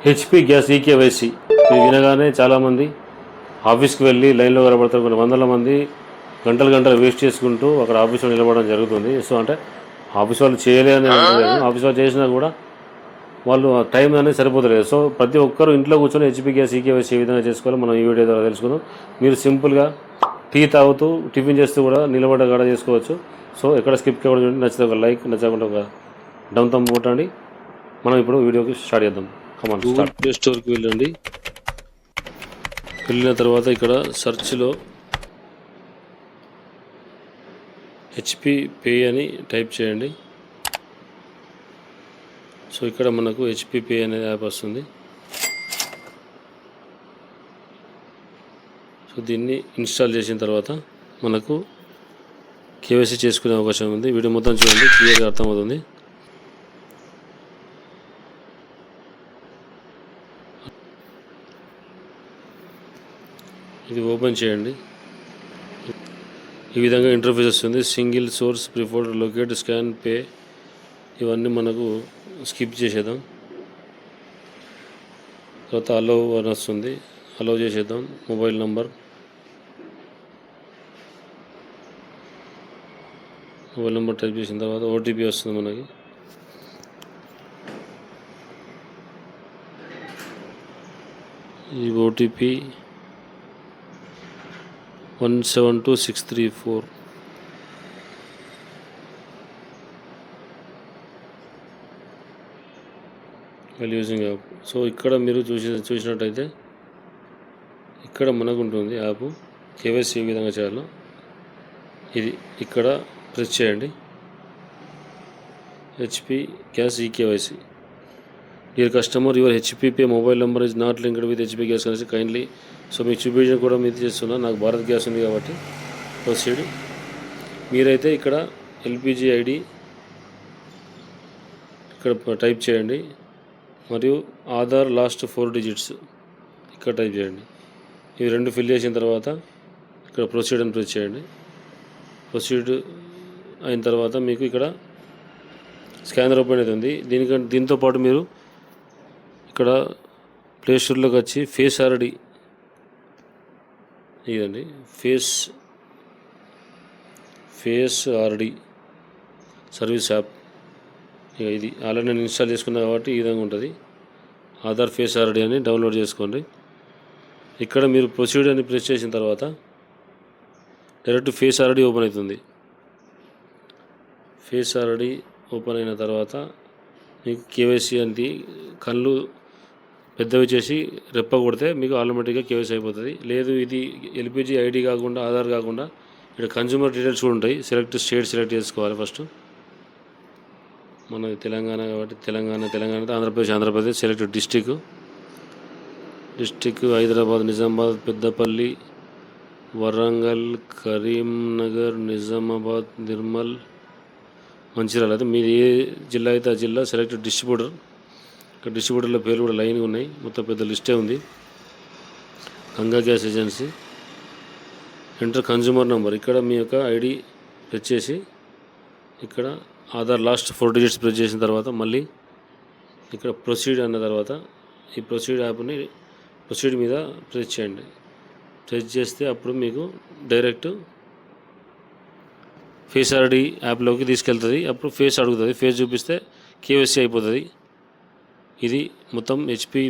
HP gas eKYC ఇది వినగానే చాలామంది ఆఫీస్కి వెళ్ళి లైన్లో కనబడతారు. కొన్ని వందల మంది గంటలు వేస్ట్ చేసుకుంటూ అక్కడ ఆఫీస్లో నిలబడడం జరుగుతుంది. సో అంటే ఆఫీస్ వాళ్ళు చేయలేదని అంటలేదు, ఆఫీస్ వాళ్ళు చేసినా కూడా వాళ్ళు టైం అనేది సరిపోతలేదు. సో ప్రతి ఒక్కరు ఇంట్లో కూర్చొని హెచ్పి గ్యాస్ ఈకేవైసీ ఏ విధంగా చేసుకోవాలో మనం ఈ వీడియో ద్వారా తెలుసుకుందాం. మీరు సింపుల్గా టీ తాగుతూ టిఫిన్ చేస్తూ కూడా నిలబడ్డ గడ చేసుకోవచ్చు. సో ఎక్కడ స్కిప్ కావడం చూడండి. నచ్చితే ఒక లైక్, నచ్చకుండా ఒక డౌన్ థంబ్ కొట్టండి. మనం ఇప్పుడు వీడియోకి స్టార్ట్ చేద్దాం. Come on start. ప్లే స్టోర్కి వెళ్ళండి. వెళ్ళిన తర్వాత ఇక్కడ సెర్చ్లో హెచ్పి పే అని టైప్ చేయండి. సో ఇక్కడ మనకు హెచ్పి పే అనే యాప్ వస్తుంది. సో దీన్ని ఇన్స్టాల్ చేసిన తర్వాత మనకు కేవైసీ చేసుకునే అవకాశం ఉంది. వీడియో మొత్తం చూడండి, క్లియర్గా అర్థమవుతుంది. ఇది ఓపెన్ చేయండి. ఈ విధంగా ఇంటర్ఫేస్ వస్తుంది. Single source, preferred, locate, scan, pay ఇవన్నీ మనకు స్కిప్ చేసేద్దాం. తర్వాత అలౌ అని వస్తుంది, అలౌ చేసేద్దాం. మొబైల్ నంబర్ టైప్ చేసిన తర్వాత ఓటీపీ వస్తుంది మనకి. ఈ OTP 172634. Well using app. So ఇక్కడ మీరు చూసినట్టయితే ఇక్కడ మనకు ఉంటుంది యాప్. కేవైసీ ఏ విధంగా చేయాలో ఇది ఇక్కడ ప్రెస్ చేయండి. HP gas eKYC. Dear customer, your HP pay mobile number is not linked with HP gas connection kindly. So మీకు చూపించడం కూడా మీరు చేస్తున్నా, నాకు భారత్ గ్యాస్ ఉంది కాబట్టి ప్రొసీడ్. మీరైతే ఇక్కడ ఎల్పిజి ఐడి ఇక్కడ టైప్ చేయండి మరియు ఆధార్ లాస్ట్ 4 డిజిట్స్ ఇక్కడ టైప్ చేయండి. ఇవి రెండు ఫిల్ చేసిన తర్వాత ఇక్కడ ప్రొసీడ్ అని ప్రెస్ చేయండి. ప్రొసీడ్ అయిన తర్వాత మీకు ఇక్కడ స్కానర్ ఓపెన్ అవుతుంది. దీంతో పాటు మీరు ఇక్కడ ప్లే స్టోర్లోకి వచ్చి ఫేస్ ఆర్డి ఇదండి, ఫేస్ ఆర్డి సర్వీస్ యాప్. ఇక ఇది ఆల్రెడీ నేను ఇన్స్టాల్ చేసుకున్నా కాబట్టి ఈ విధంగా ఉంటుంది. ఆధార్ ఫేస్ ఆర్డి అని డౌన్లోడ్ చేసుకోండి. ఇక్కడ మీరు ప్రొసీడ్ అని ప్రెస్ చేసిన తర్వాత డైరెక్ట్ ఫేస్ ఆర్డి ఓపెన్ అవుతుంది. ఫేస్ ఆర్డి ఓపెన్ అయిన తర్వాత మీకు కేవైసీ అంటే కళ్ళు పెద్దవి చేసి రెప్ప కొడితే మీకు ఆటోమేటిక్గా కేవైసీ అయిపోతుంది. లేదు ఇది ఎల్పిజి ఐడి కాకుండా ఆధార్ కాకుండా ఇక్కడ కన్జ్యూమర్ డీటెయిల్స్ కూడా ఉంటాయి. స్టేట్ సెలెక్ట్ చేసుకోవాలి. ఫస్ట్ మనది తెలంగాణ కాబట్టి తెలంగాణ, ఆంధ్రప్రదేశ్ సెలెక్ట్ డిస్టిక్ హైదరాబాద్, నిజామాబాద్, పెద్దపల్లి, వరంగల్, కరీంనగర్, నిజామాబాద్, నిర్మల్, మంచిర్యాల. అయితే మీరు ఏ జిల్లా అయితే ఆ జిల్లా సెలెక్ట్ డిస్ట్రిబ్యూటర్. ఇక్కడ డిస్ట్రిబ్యూటర్ల పేర్లు కూడా లైన్గా ఉన్నాయి, మొత్తం పెద్ద లిస్టే ఉంది. Ganga gas agency. Enter consumer number. ఇక్కడ మీ యొక్క ఐడి ప్రెస్ చేసి ఇక్కడ ఆధార్ లాస్ట్ 4 డిజిట్స్ ప్రెస్ చేసిన తర్వాత మళ్ళీ ఇక్కడ ప్రొసీడ్ అన్న తర్వాత ఈ ప్రొసీడ్ యాప్ని ప్రొసీడ్ మీద ప్రెస్ చేయండి. ప్రెస్ చేస్తే అప్పుడు మీకు డైరెక్ట్ ఫేస్ ఆర్డి యాప్లోకి తీసుకెళ్తుంది. అప్పుడు ఫేస్ అడుగుతుంది, ఫేస్ చూపిస్తే కేవైసీ అయిపోతుంది. ఇది మొత్తం హెచ్పి